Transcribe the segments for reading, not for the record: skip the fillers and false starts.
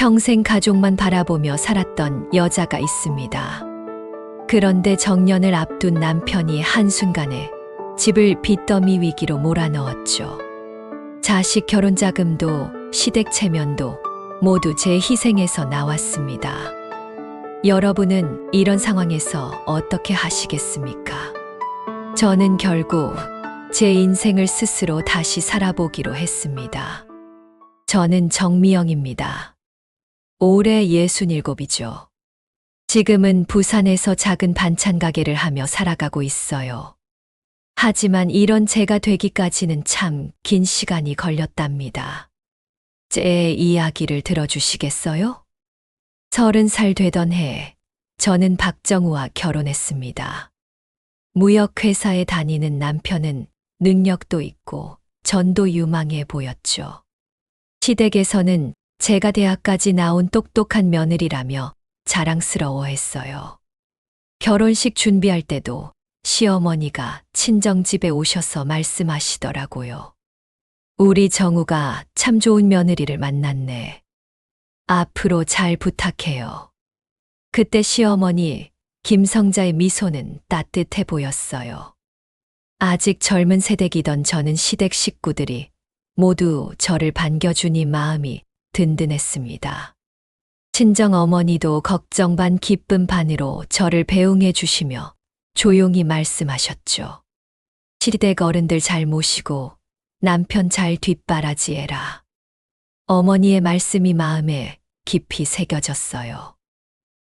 평생 가족만 바라보며 살았던 여자가 있습니다. 그런데 정년을 앞둔 남편이 한순간에 집을 빚더미 위기로 몰아넣었죠. 자식 결혼 자금도 시댁 체면도 모두 제 희생에서 나왔습니다. 여러분은 이런 상황에서 어떻게 하시겠습니까? 저는 결국 제 인생을 스스로 다시 살아보기로 했습니다. 저는 정미영입니다. 올해 67이죠. 지금은 부산에서 작은 반찬 가게를 하며 살아가고 있어요. 하지만 이런 제가 되기까지는 참 긴 시간이 걸렸답니다. 제 이야기를 들어주시겠어요? 30살 되던 해, 저는 박정우와 결혼했습니다. 무역회사에 다니는 남편은 능력도 있고 전도 유망해 보였죠. 시댁에서는 제가 대학까지 나온 똑똑한 며느리라며 자랑스러워했어요. 결혼식 준비할 때도 시어머니가 친정집에 오셔서 말씀하시더라고요. 우리 정우가 참 좋은 며느리를 만났네. 앞으로 잘 부탁해요. 그때 시어머니 김성자의 미소는 따뜻해 보였어요. 아직 젊은 세대이던 저는 시댁 식구들이 모두 저를 반겨주니 마음이 든든했습니다. 친정 어머니도 걱정 반 기쁨 반으로 저를 배웅해 주시며 조용히 말씀하셨죠. 시댁 어른들 잘 모시고 남편 잘 뒷바라지해라. 어머니의 말씀이 마음에 깊이 새겨졌어요.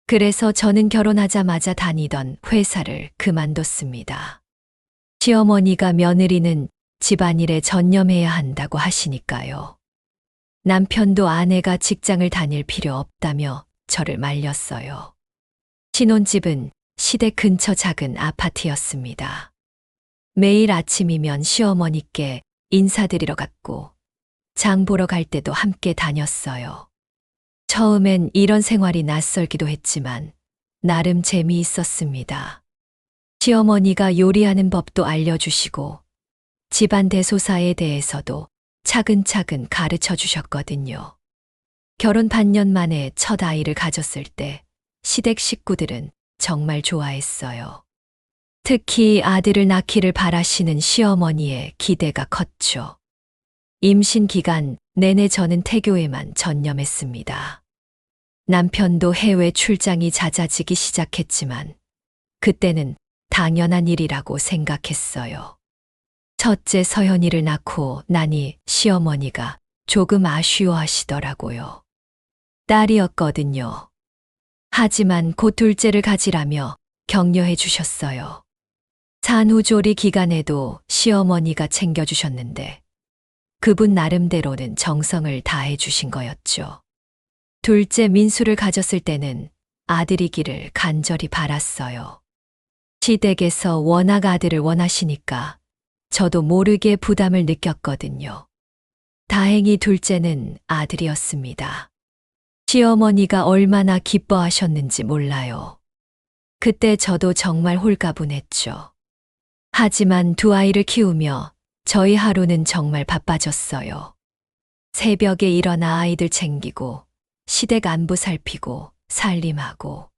그래서 저는 결혼하자마자 다니던 회사를 그만뒀습니다. 시어머니가 며느리는 집안일에 전념해야 한다고 하시니까요. 남편도 아내가 직장을 다닐 필요 없다며 저를 말렸어요. 신혼집은 시댁 근처 작은 아파트였습니다. 매일 아침이면 시어머니께 인사드리러 갔고 장 보러 갈 때도 함께 다녔어요. 처음엔 이런 생활이 낯설기도 했지만 나름 재미있었습니다. 시어머니가 요리하는 법도 알려주시고 집안 대소사에 대해서도 차근차근 가르쳐 주셨거든요. 결혼 반년 만에 첫 아이를 가졌을 때 시댁 식구들은 정말 좋아했어요. 특히 아들을 낳기를 바라시는 시어머니의 기대가 컸죠. 임신 기간 내내 저는 태교에만 전념했습니다. 남편도 해외 출장이 잦아지기 시작했지만 그때는 당연한 일이라고 생각했어요. 첫째 서현이를 낳고 나니 시어머니가 조금 아쉬워하시더라고요. 딸이었거든요. 하지만 곧 둘째를 가지라며 격려해 주셨어요. 산후조리 기간에도 시어머니가 챙겨주셨는데 그분 나름대로는 정성을 다해 주신 거였죠. 둘째 민수를 가졌을 때는 아들이기를 간절히 바랐어요. 시댁에서 워낙 아들을 원하시니까 저도 모르게 부담을 느꼈거든요. 다행히 둘째는 아들이었습니다. 시어머니가 얼마나 기뻐하셨는지 몰라요. 그때 저도 정말 홀가분했죠. 하지만 두 아이를 키우며 저희 하루는 정말 바빠졌어요. 새벽에 일어나 아이들 챙기고 시댁 안부 살피고 살림하고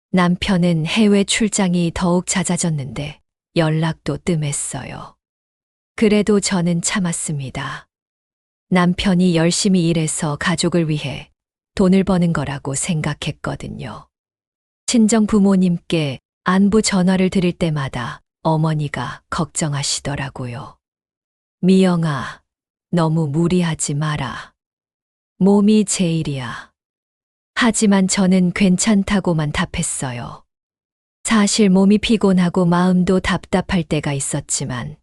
남편은 해외 출장이 더욱 잦아졌는데 연락도 뜸했어요. 그래도 저는 참았습니다. 남편이 열심히 일해서 가족을 위해 돈을 버는 거라고 생각했거든요. 친정 부모님께 안부 전화를 드릴 때마다 어머니가 걱정하시더라고요. 미영아, 너무 무리하지 마라. 몸이 제일이야. 하지만 저는 괜찮다고만 답했어요. 사실 몸이 피곤하고 마음도 답답할 때가 있었지만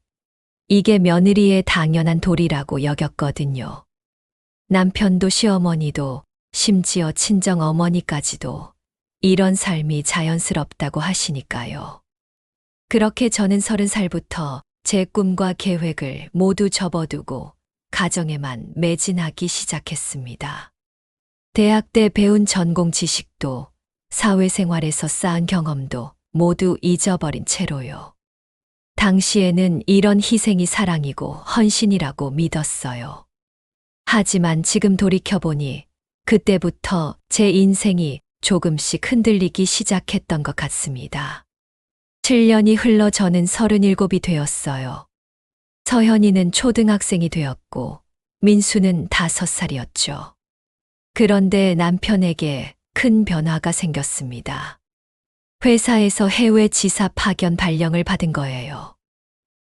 이게 며느리의 당연한 도리라고 여겼거든요. 남편도 시어머니도 심지어 친정 어머니까지도 이런 삶이 자연스럽다고 하시니까요. 그렇게 저는 30살부터 제 꿈과 계획을 모두 접어두고 가정에만 매진하기 시작했습니다. 대학 때 배운 전공 지식도 사회생활에서 쌓은 경험도 모두 잊어버린 채로요. 당시에는 이런 희생이 사랑이고 헌신이라고 믿었어요. 하지만 지금 돌이켜보니 그때부터 제 인생이 조금씩 흔들리기 시작했던 것 같습니다. 7년이 흘러 저는 37이 되었어요. 서현이는 초등학생이 되었고 민수는 5살이었죠. 그런데 남편에게 큰 변화가 생겼습니다. 회사에서 해외 지사 파견 발령을 받은 거예요.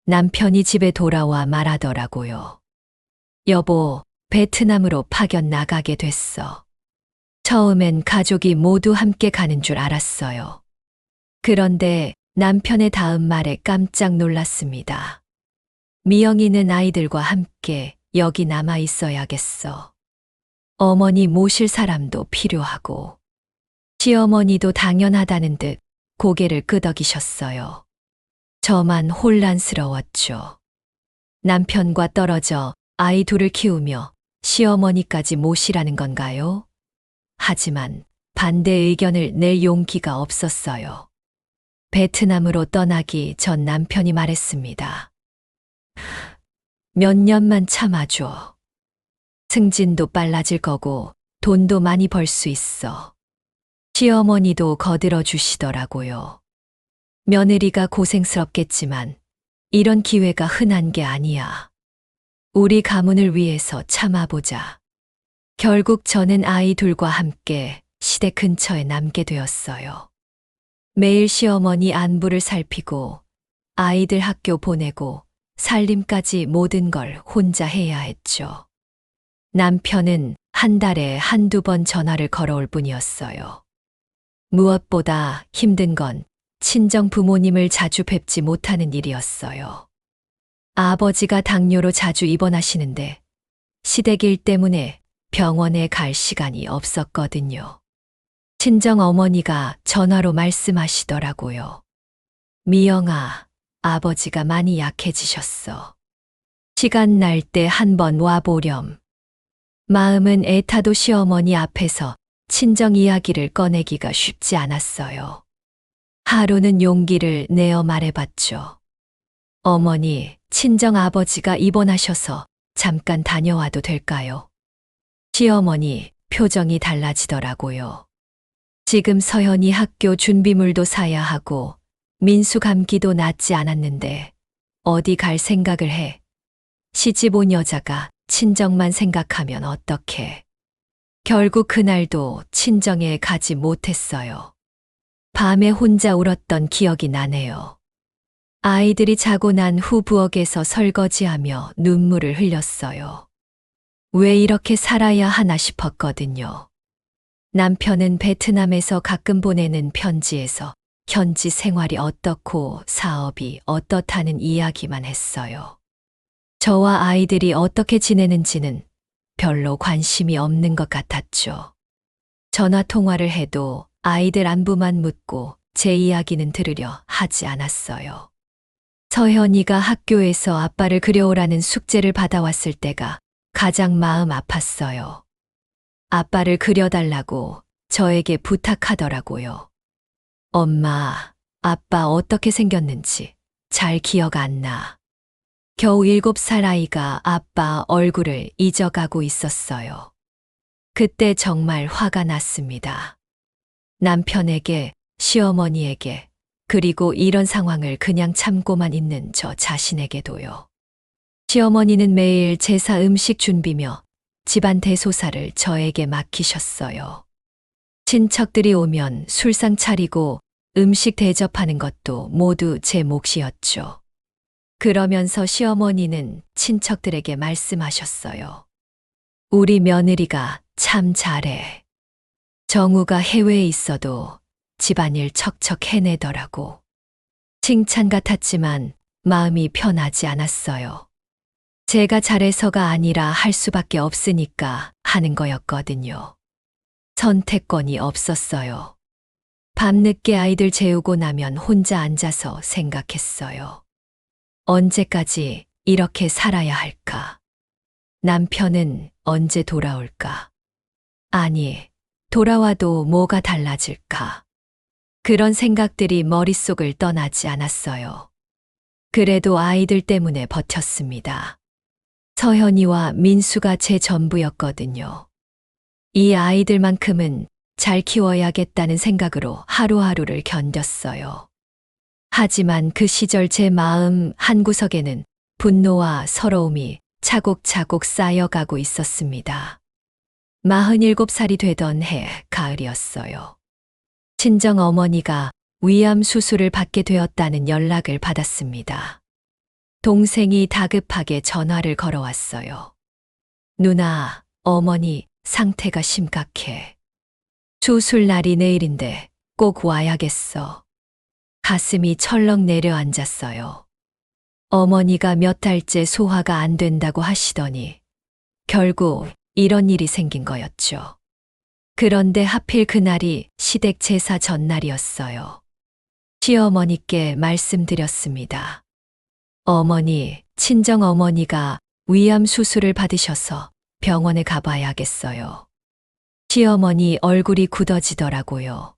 남편이 집에 돌아와 말하더라고요. 여보, 베트남으로 파견 나가게 됐어. 처음엔 가족이 모두 함께 가는 줄 알았어요. 그런데 남편의 다음 말에 깜짝 놀랐습니다. 미영이는 아이들과 함께 여기 남아 있어야겠어. 어머니 모실 사람도 필요하고. 시어머니도 당연하다는 듯 고개를 끄덕이셨어요. 저만 혼란스러웠죠. 남편과 떨어져 아이 둘을 키우며 시어머니까지 모시라는 건가요? 하지만 반대 의견을 낼 용기가 없었어요. 베트남으로 떠나기 전 남편이 말했습니다. 몇 년만 참아줘. 승진도 빨라질 거고 돈도 많이 벌 수 있어. 시어머니도 거들어 주시더라고요. 며느리가 고생스럽겠지만 이런 기회가 흔한 게 아니야. 우리 가문을 위해서 참아보자. 결국 저는 아이 둘과 함께 시댁 근처에 남게 되었어요. 매일 시어머니 안부를 살피고 아이들 학교 보내고 살림까지 모든 걸 혼자 해야 했죠. 남편은 한 달에 한두 번 전화를 걸어올 뿐이었어요. 무엇보다 힘든 건 친정 부모님을 자주 뵙지 못하는 일이었어요. 아버지가 당뇨로 자주 입원하시는데 시댁 일 때문에 병원에 갈 시간이 없었거든요. 친정 어머니가 전화로 말씀하시더라고요. 미영아, 아버지가 많이 약해지셨어. 시간 날 때 한번 와보렴. 마음은 애타도 시어머니 앞에서 친정 이야기를 꺼내기가 쉽지 않았어요. 하루는 용기를 내어 말해봤죠. 어머니, 친정 아버지가 입원하셔서 잠깐 다녀와도 될까요? 시어머니 표정이 달라지더라고요. 지금 서현이 학교 준비물도 사야 하고 민수 감기도 낫지 않았는데 어디 갈 생각을 해. 시집 온 여자가 친정만 생각하면 어떡해. 결국 그날도 친정에 가지 못했어요. 밤에 혼자 울었던 기억이 나네요. 아이들이 자고 난 후 부엌에서 설거지하며 눈물을 흘렸어요. 왜 이렇게 살아야 하나 싶었거든요. 남편은 베트남에서 가끔 보내는 편지에서 현지 생활이 어떻고 사업이 어떻다는 이야기만 했어요. 저와 아이들이 어떻게 지내는지는 별로 관심이 없는 것 같았죠. 전화 통화를 해도 아이들 안부만 묻고 제 이야기는 들으려 하지 않았어요. 서현이가 학교에서 아빠를 그려오라는 숙제를 받아왔을 때가 가장 마음 아팠어요. 아빠를 그려달라고 저에게 부탁하더라고요. 엄마, 아빠 어떻게 생겼는지 잘 기억 안 나. 겨우 7살 아이가 아빠 얼굴을 잊어가고 있었어요. 그때 정말 화가 났습니다. 남편에게, 시어머니에게, 그리고 이런 상황을 그냥 참고만 있는 저 자신에게도요. 시어머니는 매일 제사 음식 준비며 집안 대소사를 저에게 맡기셨어요. 친척들이 오면 술상 차리고 음식 대접하는 것도 모두 제 몫이었죠. 그러면서 시어머니는 친척들에게 말씀하셨어요. 우리 며느리가 참 잘해. 정우가 해외에 있어도 집안일 척척 해내더라고. 칭찬 같았지만 마음이 편하지 않았어요. 제가 잘해서가 아니라 할 수밖에 없으니까 하는 거였거든요. 선택권이 없었어요. 밤늦게 아이들 재우고 나면 혼자 앉아서 생각했어요. 언제까지 이렇게 살아야 할까? 남편은 언제 돌아올까? 아니, 돌아와도 뭐가 달라질까? 그런 생각들이 머릿속을 떠나지 않았어요. 그래도 아이들 때문에 버텼습니다. 서현이와 민수가 제 전부였거든요. 이 아이들만큼은 잘 키워야겠다는 생각으로 하루하루를 견뎠어요. 하지만 그 시절 제 마음 한구석에는 분노와 서러움이 차곡차곡 쌓여가고 있었습니다. 47살이 되던 해 가을이었어요. 친정 어머니가 위암 수술을 받게 되었다는 연락을 받았습니다. 동생이 다급하게 전화를 걸어왔어요. 누나, 어머니 상태가 심각해. 수술 날이 내일인데 꼭 와야겠어. 가슴이 철렁 내려앉았어요. 어머니가 몇 달째 소화가 안 된다고 하시더니 결국 이런 일이 생긴 거였죠. 그런데 하필 그날이 시댁 제사 전날이었어요. 시어머니께 말씀드렸습니다. 어머니, 친정 어머니가 위암 수술을 받으셔서 병원에 가봐야겠어요. 시어머니 얼굴이 굳어지더라고요.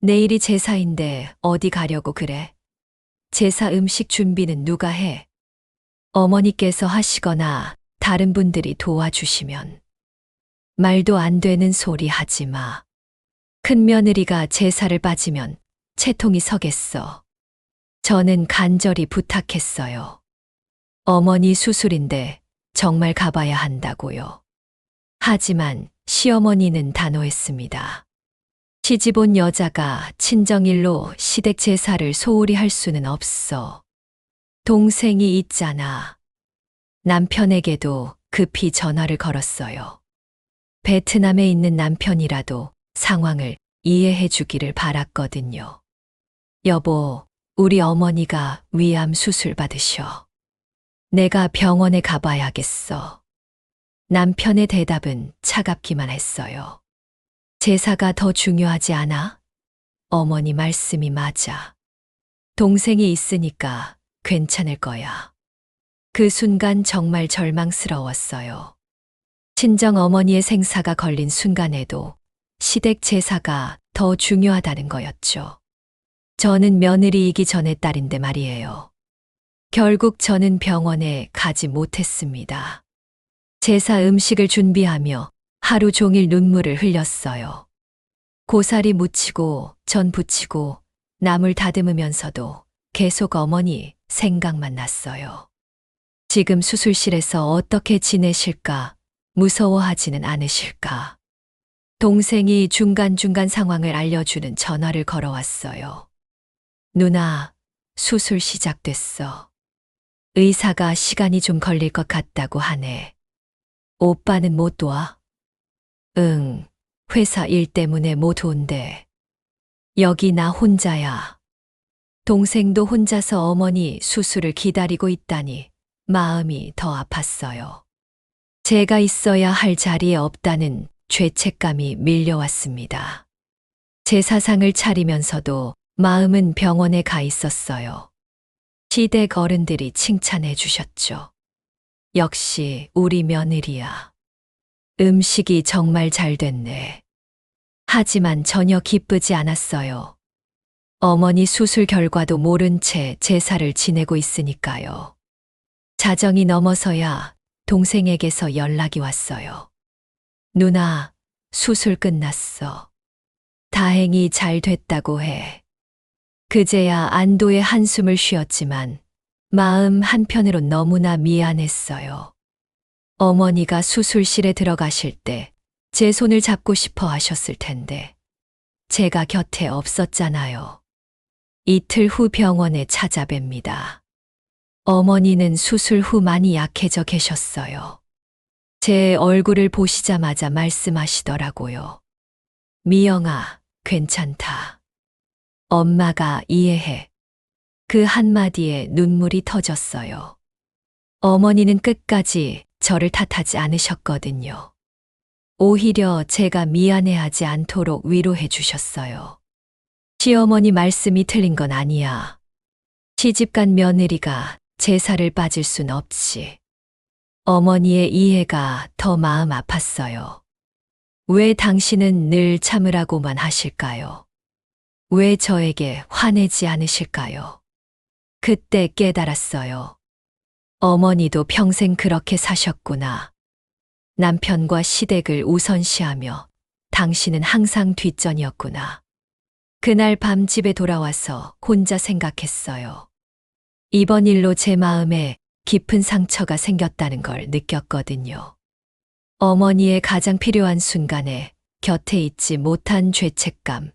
내일이 제사인데 어디 가려고 그래? 제사 음식 준비는 누가 해? 어머니께서 하시거나 다른 분들이 도와주시면. 말도 안 되는 소리 하지 마. 큰 며느리가 제사를 빠지면 채통이 서겠어. 저는 간절히 부탁했어요. 어머니 수술인데 정말 가봐야 한다고요. 하지만 시어머니는 단호했습니다. 시집 온 여자가 친정일로 시댁 제사를 소홀히 할 수는 없어. 동생이 있잖아. 남편에게도 급히 전화를 걸었어요. 베트남에 있는 남편이라도 상황을 이해해 주기를 바랐거든요. 여보, 우리 어머니가 위암 수술 받으셔. 내가 병원에 가봐야겠어. 남편의 대답은 차갑기만 했어요. 제사가 더 중요하지 않아? 어머니 말씀이 맞아. 동생이 있으니까 괜찮을 거야. 그 순간 정말 절망스러웠어요. 친정 어머니의 생사가 걸린 순간에도 시댁 제사가 더 중요하다는 거였죠. 저는 며느리이기 전에 딸인데 말이에요. 결국 저는 병원에 가지 못했습니다. 제사 음식을 준비하며 하루 종일 눈물을 흘렸어요. 고사리 묻히고 전 부치고 나물 다듬으면서도 계속 어머니 생각만 났어요. 지금 수술실에서 어떻게 지내실까? 무서워하지는 않으실까? 동생이 중간중간 상황을 알려주는 전화를 걸어왔어요. 누나, 수술 시작됐어. 의사가 시간이 좀 걸릴 것 같다고 하네. 오빠는 못 도와? 응, 회사 일 때문에 못 온대. 여기 나 혼자야. 동생도 혼자서 어머니 수술을 기다리고 있다니 마음이 더 아팠어요. 제가 있어야 할 자리에 없다는 죄책감이 밀려왔습니다. 제사상을 차리면서도 마음은 병원에 가 있었어요. 시댁 어른들이 칭찬해 주셨죠. 역시 우리 며느리야. 음식이 정말 잘 됐네. 하지만 전혀 기쁘지 않았어요. 어머니 수술 결과도 모른 채 제사를 지내고 있으니까요. 자정이 넘어서야 동생에게서 연락이 왔어요. 누나, 수술 끝났어. 다행히 잘 됐다고 해. 그제야 안도의 한숨을 쉬었지만 마음 한편으론 너무나 미안했어요. 어머니가 수술실에 들어가실 때 제 손을 잡고 싶어 하셨을 텐데 제가 곁에 없었잖아요. 이틀 후 병원에 찾아뵙니다. 어머니는 수술 후 많이 약해져 계셨어요. 제 얼굴을 보시자마자 말씀하시더라고요. 미영아, 괜찮다. 엄마가 이해해. 그 한마디에 눈물이 터졌어요. 어머니는 끝까지 저를 탓하지 않으셨거든요. 오히려 제가 미안해하지 않도록 위로해 주셨어요. 시어머니 말씀이 틀린 건 아니야. 시집간 며느리가 제사를 빠질 순 없지. 어머니의 이해가 더 마음 아팠어요. 왜 당신은 늘 참으라고만 하실까요? 왜 저에게 화내지 않으실까요? 그때 깨달았어요. 어머니도 평생 그렇게 사셨구나. 남편과 시댁을 우선시하며 당신은 항상 뒷전이었구나. 그날 밤 집에 돌아와서 혼자 생각했어요. 이번 일로 제 마음에 깊은 상처가 생겼다는 걸 느꼈거든요. 어머니의 가장 필요한 순간에 곁에 있지 못한 죄책감,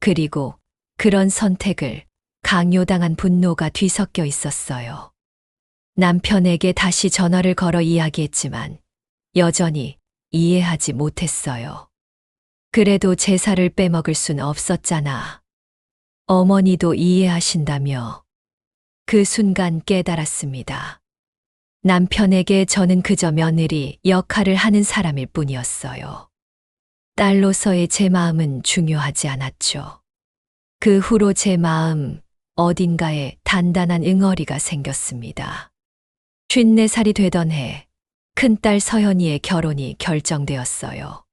그리고 그런 선택을 강요당한 분노가 뒤섞여 있었어요. 남편에게 다시 전화를 걸어 이야기했지만 여전히 이해하지 못했어요. 그래도 제사를 빼먹을 순 없었잖아. 어머니도 이해하신다며. 그 순간 깨달았습니다. 남편에게 저는 그저 며느리 역할을 하는 사람일 뿐이었어요. 딸로서의 제 마음은 중요하지 않았죠. 그 후로 제 마음 어딘가에 단단한 응어리가 생겼습니다. 54살이 되던 해, 큰딸 서현이의 결혼이 결정되었어요.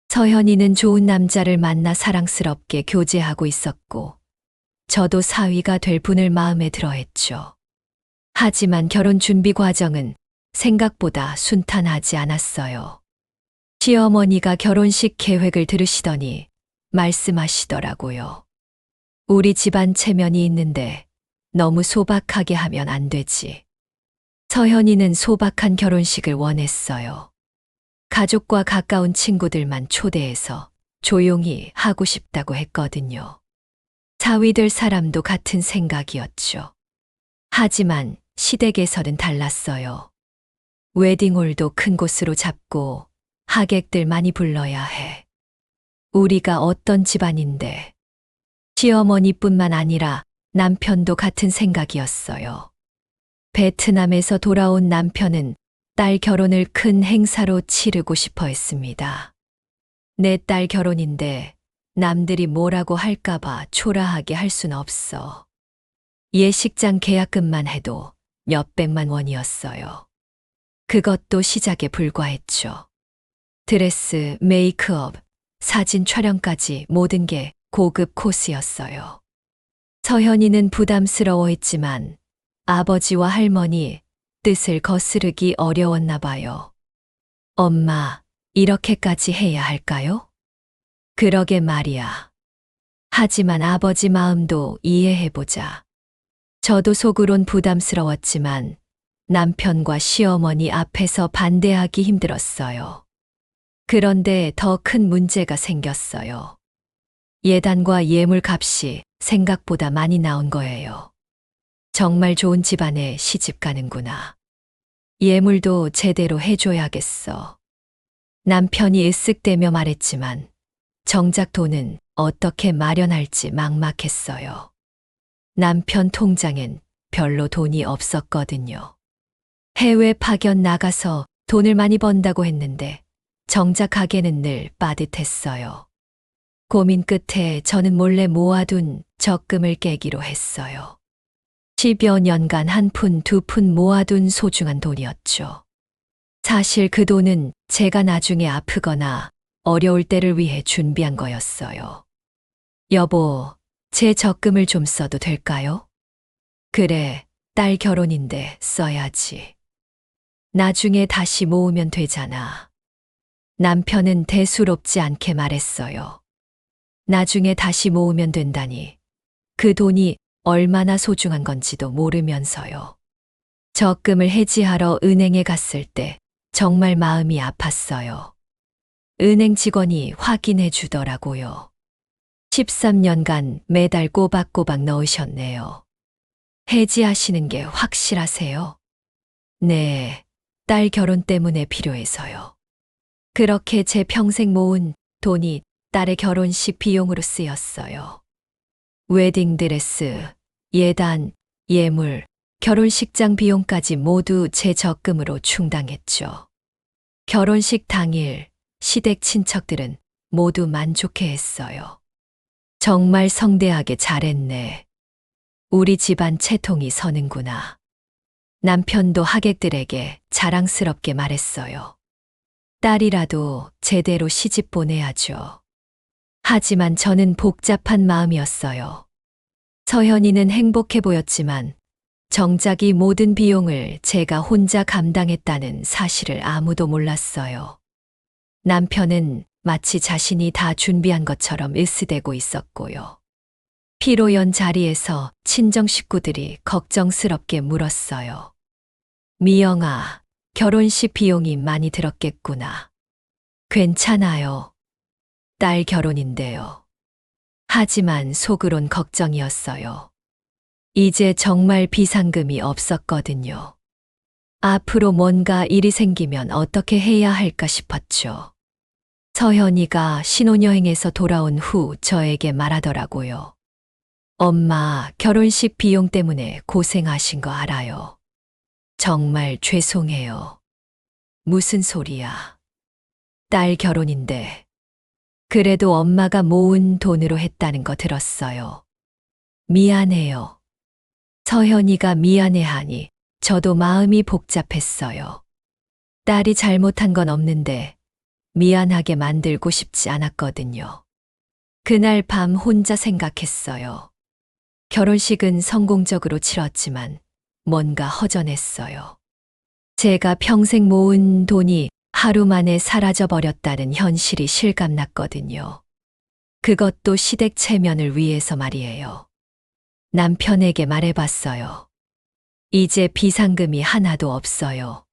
서현이는 좋은 남자를 만나 사랑스럽게 교제하고 있었고, 저도 사위가 될 분을 마음에 들어 했죠. 하지만 결혼 준비 과정은 생각보다 순탄하지 않았어요. 시어머니가 결혼식 계획을 들으시더니 말씀하시더라고요. 우리 집안 체면이 있는데 너무 소박하게 하면 안 되지. 서현이는 소박한 결혼식을 원했어요. 가족과 가까운 친구들만 초대해서 조용히 하고 싶다고 했거든요. 사위될 사람도 같은 생각이었죠. 하지만 시댁에서는 달랐어요. 웨딩홀도 큰 곳으로 잡고 하객들 많이 불러야 해. 우리가 어떤 집안인데. 시어머니뿐만 아니라 남편도 같은 생각이었어요. 베트남에서 돌아온 남편은 딸 결혼을 큰 행사로 치르고 싶어 했습니다. 내 딸 결혼인데 남들이 뭐라고 할까봐 초라하게 할 순 없어. 예식장 계약금만 해도 몇백만 원이었어요. 그것도 시작에 불과했죠. 드레스, 메이크업, 사진 촬영까지 모든 게 고급 코스였어요. 서현이는 부담스러워했지만 아버지와 할머니 뜻을 거스르기 어려웠나 봐요. 엄마, 이렇게까지 해야 할까요? 그러게 말이야. 하지만 아버지 마음도 이해해보자. 저도 속으론 부담스러웠지만 남편과 시어머니 앞에서 반대하기 힘들었어요. 그런데 더 큰 문제가 생겼어요. 예단과 예물 값이 생각보다 많이 나온 거예요. 정말 좋은 집안에 시집 가는구나. 예물도 제대로 해줘야겠어. 남편이 으쓱대며 말했지만 정작 돈은 어떻게 마련할지 막막했어요. 남편 통장엔 별로 돈이 없었거든요. 해외 파견 나가서 돈을 많이 번다고 했는데 정작 가게는 늘 빠듯했어요. 고민 끝에 저는 몰래 모아둔 적금을 깨기로 했어요. 10여 년간 한 푼, 두 푼 모아둔 소중한 돈이었죠. 사실 그 돈은 제가 나중에 아프거나 어려울 때를 위해 준비한 거였어요. 여보, 제 적금을 좀 써도 될까요? 그래, 딸 결혼인데 써야지. 나중에 다시 모으면 되잖아. 남편은 대수롭지 않게 말했어요. 나중에 다시 모으면 된다니. 그 돈이 얼마나 소중한 건지도 모르면서요. 적금을 해지하러 은행에 갔을 때 정말 마음이 아팠어요. 은행 직원이 확인해 주더라고요. 13년간 매달 꼬박꼬박 넣으셨네요. 해지하시는 게 확실하세요? 네, 딸 결혼 때문에 필요해서요. 그렇게 제 평생 모은 돈이 딸의 결혼식 비용으로 쓰였어요. 웨딩드레스, 예단, 예물, 결혼식장 비용까지 모두 제 적금으로 충당했죠. 결혼식 당일 시댁 친척들은 모두 만족해했어요. 정말 성대하게 잘했네. 우리 집안 채통이 서는구나. 남편도 하객들에게 자랑스럽게 말했어요. 딸이라도 제대로 시집 보내야죠. 하지만 저는 복잡한 마음이었어요. 서현이는 행복해 보였지만 정작 이 모든 비용을 제가 혼자 감당했다는 사실을 아무도 몰랐어요. 남편은 마치 자신이 다 준비한 것처럼 으스대고 있었고요. 피로연 자리에서 친정 식구들이 걱정스럽게 물었어요. 미영아, 결혼식 비용이 많이 들었겠구나. 괜찮아요. 딸 결혼인데요. 하지만 속으론 걱정이었어요. 이제 정말 비상금이 없었거든요. 앞으로 뭔가 일이 생기면 어떻게 해야 할까 싶었죠. 서현이가 신혼여행에서 돌아온 후 저에게 말하더라고요. 엄마, 결혼식 비용 때문에 고생하신 거 알아요. 정말 죄송해요. 무슨 소리야. 딸 결혼인데. 그래도 엄마가 모은 돈으로 했다는 거 들었어요. 미안해요. 서현이가 미안해하니 저도 마음이 복잡했어요. 딸이 잘못한 건 없는데 미안하게 만들고 싶지 않았거든요. 그날 밤 혼자 생각했어요. 결혼식은 성공적으로 치렀지만 뭔가 허전했어요. 제가 평생 모은 돈이 하루 만에 사라져버렸다는 현실이 실감났거든요. 그것도 시댁 체면을 위해서 말이에요. 남편에게 말해봤어요. 이제 비상금이 하나도 없어요.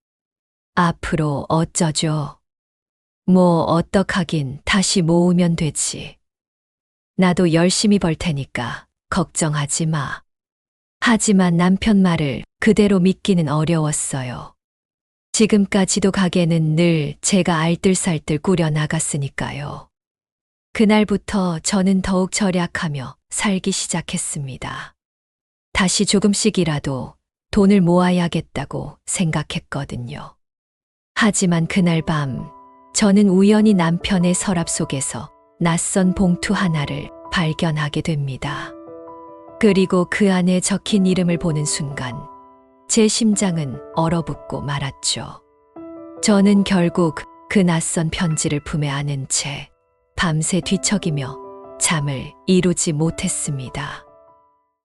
앞으로 어쩌죠? 뭐 어떡하긴 다시 모으면 되지. 나도 열심히 벌 테니까 걱정하지 마. 하지만 남편 말을 그대로 믿기는 어려웠어요. 지금까지도 가게는 늘 제가 알뜰살뜰 꾸려 나갔으니까요. 그날부터 저는 더욱 절약하며 살기 시작했습니다. 다시 조금씩이라도 돈을 모아야겠다고 생각했거든요. 하지만 그날 밤 저는 우연히 남편의 서랍 속에서 낯선 봉투 하나를 발견하게 됩니다. 그리고 그 안에 적힌 이름을 보는 순간 제 심장은 얼어붙고 말았죠. 저는 결국 그 낯선 편지를 품에 안은 채 밤새 뒤척이며 잠을 이루지 못했습니다.